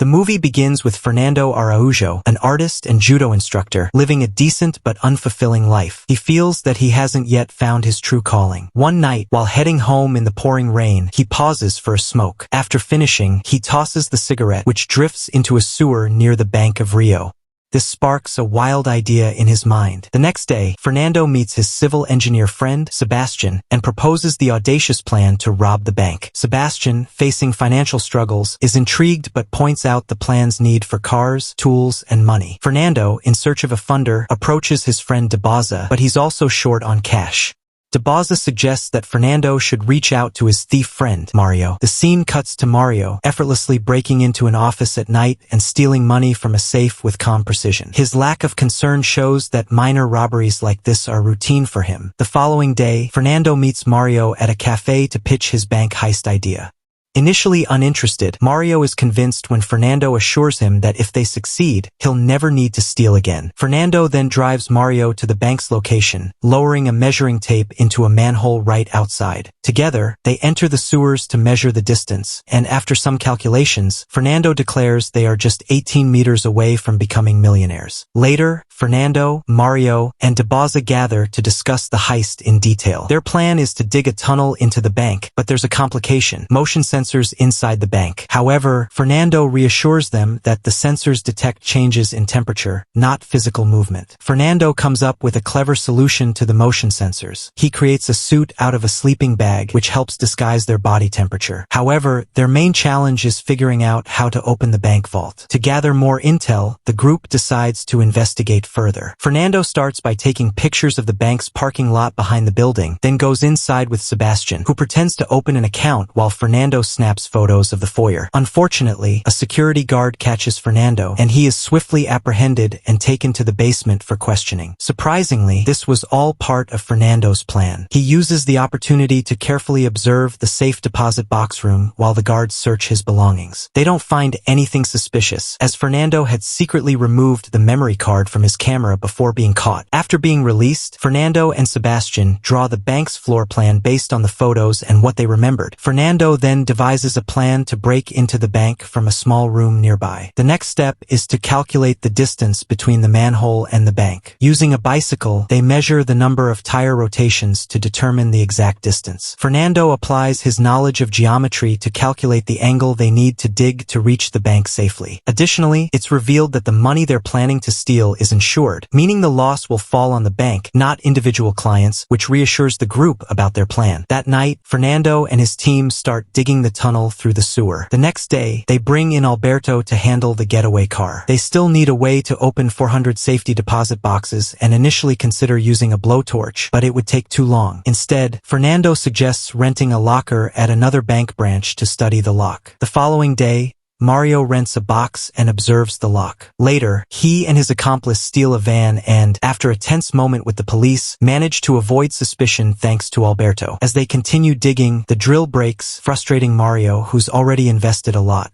The movie begins with Fernando Araujo, an artist and judo instructor, living a decent but unfulfilling life. He feels that he hasn't yet found his true calling. One night, while heading home in the pouring rain, he pauses for a smoke. After finishing, he tosses the cigarette, which drifts into a sewer near the Bank of Rio. This sparks a wild idea in his mind. The next day, Fernando meets his civil engineer friend, Sebastian, and proposes the audacious plan to rob the bank. Sebastian, facing financial struggles, is intrigued but points out the plan's need for cars, tools, and money. Fernando, in search of a funder, approaches his friend Debaza, but he's also short on cash. Debaza suggests that Fernando should reach out to his thief friend, Mario. The scene cuts to Mario, effortlessly breaking into an office at night and stealing money from a safe with calm precision. His lack of concern shows that minor robberies like this are routine for him. The following day, Fernando meets Mario at a cafe to pitch his bank heist idea. Initially uninterested, Mario is convinced when Fernando assures him that if they succeed, he'll never need to steal again. Fernando then drives Mario to the bank's location, lowering a measuring tape into a manhole right outside. Together, they enter the sewers to measure the distance, and after some calculations, Fernando declares they are just 18 meters away from becoming millionaires. Later, Fernando, Mario, and Debaza gather to discuss the heist in detail. Their plan is to dig a tunnel into the bank, but there's a complication: motion sensors inside the bank. However, Fernando reassures them that the sensors detect changes in temperature, not physical movement. Fernando comes up with a clever solution to the motion sensors. He creates a suit out of a sleeping bag, which helps disguise their body temperature. However, their main challenge is figuring out how to open the bank vault. To gather more intel, the group decides to investigate further. Fernando starts by taking pictures of the bank's parking lot behind the building, then goes inside with Sebastian, who pretends to open an account while Fernando snaps photos of the foyer. Unfortunately, a security guard catches Fernando, and he is swiftly apprehended and taken to the basement for questioning. Surprisingly, this was all part of Fernando's plan. He uses the opportunity to carefully observe the safe deposit box room while the guards search his belongings. They don't find anything suspicious, as Fernando had secretly removed the memory card from his camera before being caught. After being released, Fernando and Sebastian draw the bank's floor plan based on the photos and what they remembered. Fernando then devises a plan to break into the bank from a small room nearby. The next step is to calculate the distance between the manhole and the bank. Using a bicycle, they measure the number of tire rotations to determine the exact distance. Fernando applies his knowledge of geometry to calculate the angle they need to dig to reach the bank safely. Additionally, it's revealed that the money they're planning to steal is insured, meaning the loss will fall on the bank, not individual clients, which reassures the group about their plan. That night, Fernando and his team start digging the tunnel through the sewer. The next day, they bring in Alberto to handle the getaway car. They still need a way to open 400 safety deposit boxes and initially consider using a blowtorch, but it would take too long. Instead, Fernando suggests renting a locker at another bank branch to study the lock. The following day, Mario rents a box and observes the lock. Later, he and his accomplice steal a van and, after a tense moment with the police, manage to avoid suspicion thanks to Alberto. As they continue digging, the drill breaks, frustrating Mario, who's already invested a lot.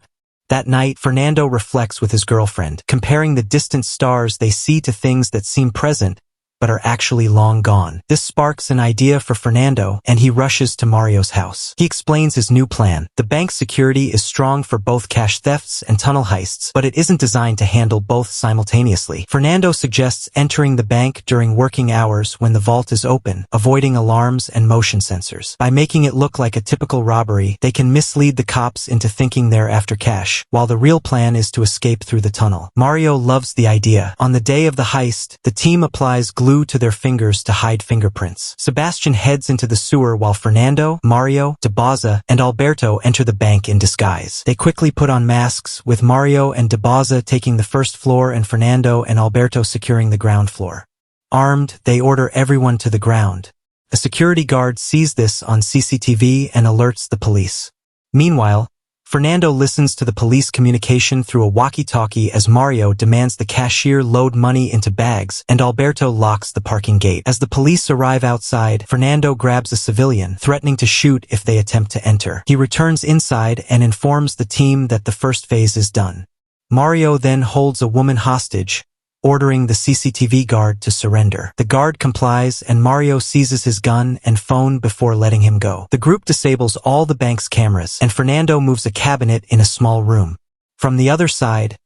That night, Fernando reflects with his girlfriend, comparing the distant stars they see to things that seem present but are actually long gone. This sparks an idea for Fernando, and he rushes to Mario's house. He explains his new plan. The bank's security is strong for both cash thefts and tunnel heists, but it isn't designed to handle both simultaneously. Fernando suggests entering the bank during working hours when the vault is open, avoiding alarms and motion sensors. By making it look like a typical robbery, they can mislead the cops into thinking they're after cash, while the real plan is to escape through the tunnel. Mario loves the idea. On the day of the heist, the team applies glue to their fingers to hide fingerprints. Sebastian heads into the sewer while Fernando, Mario, Debaza, and Alberto enter the bank in disguise. They quickly put on masks, with Mario and Debaza taking the first floor and Fernando and Alberto securing the ground floor. Armed, they order everyone to the ground. A security guard sees this on CCTV and alerts the police. Meanwhile, Fernando listens to the police communication through a walkie-talkie as Mario demands the cashier load money into bags and Alberto locks the parking gate. As the police arrive outside, Fernando grabs a civilian, threatening to shoot if they attempt to enter. He returns inside and informs the team that the first phase is done. Mario then holds a woman hostage, ordering the CCTV guard to surrender. The guard complies and Mario seizes his gun and phone before letting him go. The group disables all the bank's cameras and Fernando moves a cabinet in a small room. From the other side,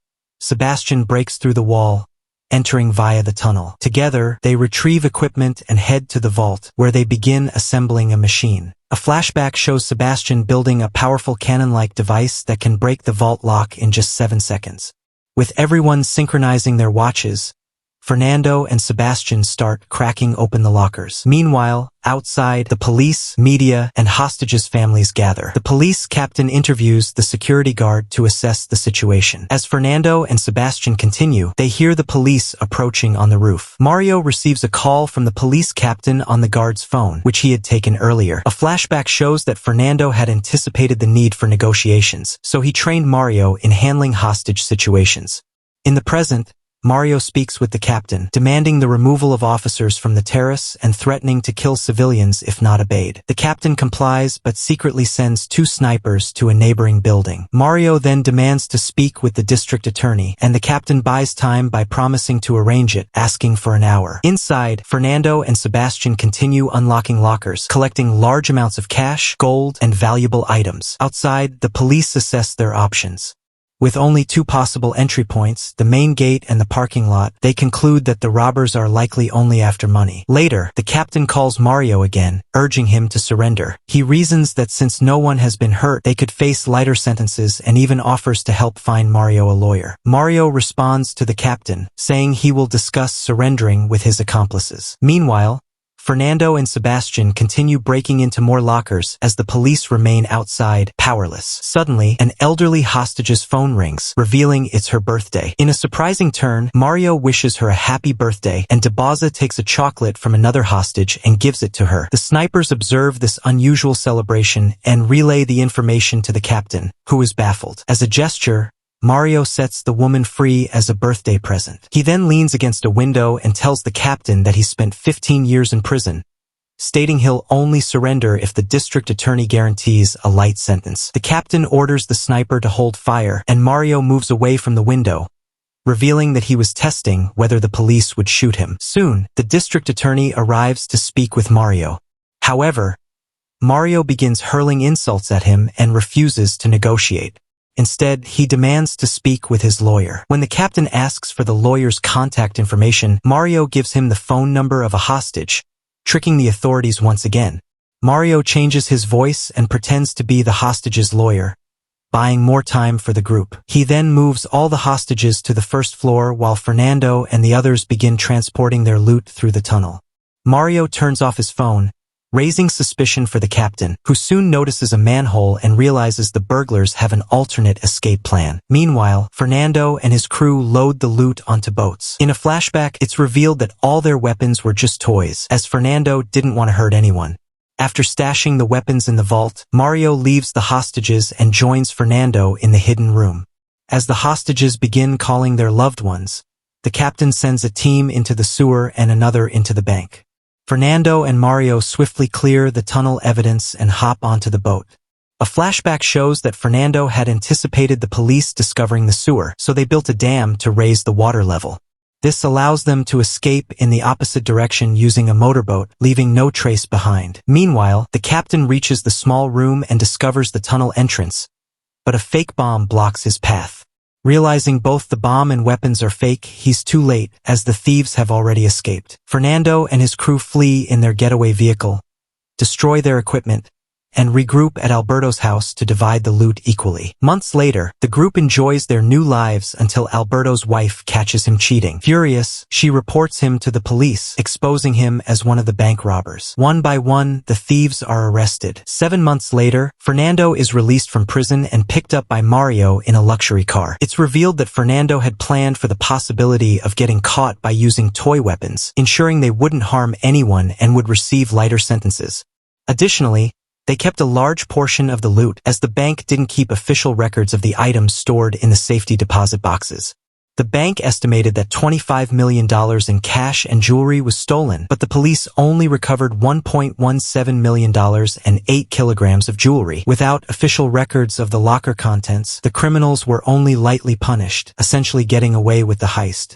Sebastian breaks through the wall, entering via the tunnel. Together, they retrieve equipment and head to the vault, where they begin assembling a machine. A flashback shows Sebastian building a powerful cannon-like device that can break the vault lock in just 7 seconds. With everyone synchronizing their watches, Fernando and Sebastian start cracking open the lockers. Meanwhile, outside, the police, media, and hostages' families gather. The police captain interviews the security guard to assess the situation. As Fernando and Sebastian continue, they hear the police approaching on the roof. Mario receives a call from the police captain on the guard's phone, which he had taken earlier. A flashback shows that Fernando had anticipated the need for negotiations, so he trained Mario in handling hostage situations. In the present, Mario speaks with the captain, demanding the removal of officers from the terrace and threatening to kill civilians if not obeyed. The captain complies but secretly sends 2 snipers to a neighboring building. Mario then demands to speak with the district attorney, and the captain buys time by promising to arrange it, asking for an hour. Inside, Fernando and Sebastian continue unlocking lockers, collecting large amounts of cash, gold, and valuable items. Outside, the police assess their options. With only 2 possible entry points, the main gate and the parking lot, they conclude that the robbers are likely only after money. Later, the captain calls Mario again, urging him to surrender. He reasons that since no one has been hurt, they could face lighter sentences and even offers to help find Mario a lawyer. Mario responds to the captain, saying he will discuss surrendering with his accomplices. Meanwhile, Fernando and Sebastian continue breaking into more lockers as the police remain outside, powerless. Suddenly, an elderly hostage's phone rings, revealing it's her birthday. In a surprising turn, Mario wishes her a happy birthday, and Debaza takes a chocolate from another hostage and gives it to her. The snipers observe this unusual celebration and relay the information to the captain, who is baffled. As a gesture, Mario sets the woman free as a birthday present. He then leans against a window and tells the captain that he spent 15 years in prison, stating he'll only surrender if the district attorney guarantees a light sentence. The captain orders the sniper to hold fire, and Mario moves away from the window, revealing that he was testing whether the police would shoot him. Soon, the district attorney arrives to speak with Mario. However, Mario begins hurling insults at him and refuses to negotiate. Instead, he demands to speak with his lawyer. When the captain asks for the lawyer's contact information, Mario gives him the phone number of a hostage, tricking the authorities once again. Mario changes his voice and pretends to be the hostage's lawyer, buying more time for the group. He then moves all the hostages to the first floor while Fernando and the others begin transporting their loot through the tunnel. Mario turns off his phone, raising suspicion for the captain, who soon notices a manhole and realizes the burglars have an alternate escape plan. Meanwhile, Fernando and his crew load the loot onto boats. In a flashback, it's revealed that all their weapons were just toys, as Fernando didn't want to hurt anyone. After stashing the weapons in the vault, Mario leaves the hostages and joins Fernando in the hidden room. As the hostages begin calling their loved ones, the captain sends a team into the sewer and another into the bank. Fernando and Mario swiftly clear the tunnel evidence and hop onto the boat. A flashback shows that Fernando had anticipated the police discovering the sewer, so they built a dam to raise the water level. This allows them to escape in the opposite direction using a motorboat, leaving no trace behind. Meanwhile, the captain reaches the small room and discovers the tunnel entrance, but a fake bomb blocks his path. Realizing both the bomb and weapons are fake, he's too late, as the thieves have already escaped. Fernando and his crew flee in their getaway vehicle, destroy their equipment, and regroup at Alberto's house to divide the loot equally. Months later, the group enjoys their new lives until Alberto's wife catches him cheating. Furious, she reports him to the police, exposing him as one of the bank robbers. One by one, the thieves are arrested. 7 months later, Fernando is released from prison and picked up by Mario in a luxury car. It's revealed that Fernando had planned for the possibility of getting caught by using toy weapons, ensuring they wouldn't harm anyone and would receive lighter sentences. Additionally, they kept a large portion of the loot, as the bank didn't keep official records of the items stored in the safety deposit boxes. The bank estimated that $25 million in cash and jewelry was stolen, but the police only recovered $1.17 million and 8 kilograms of jewelry. Without official records of the locker contents, the criminals were only lightly punished, essentially getting away with the heist.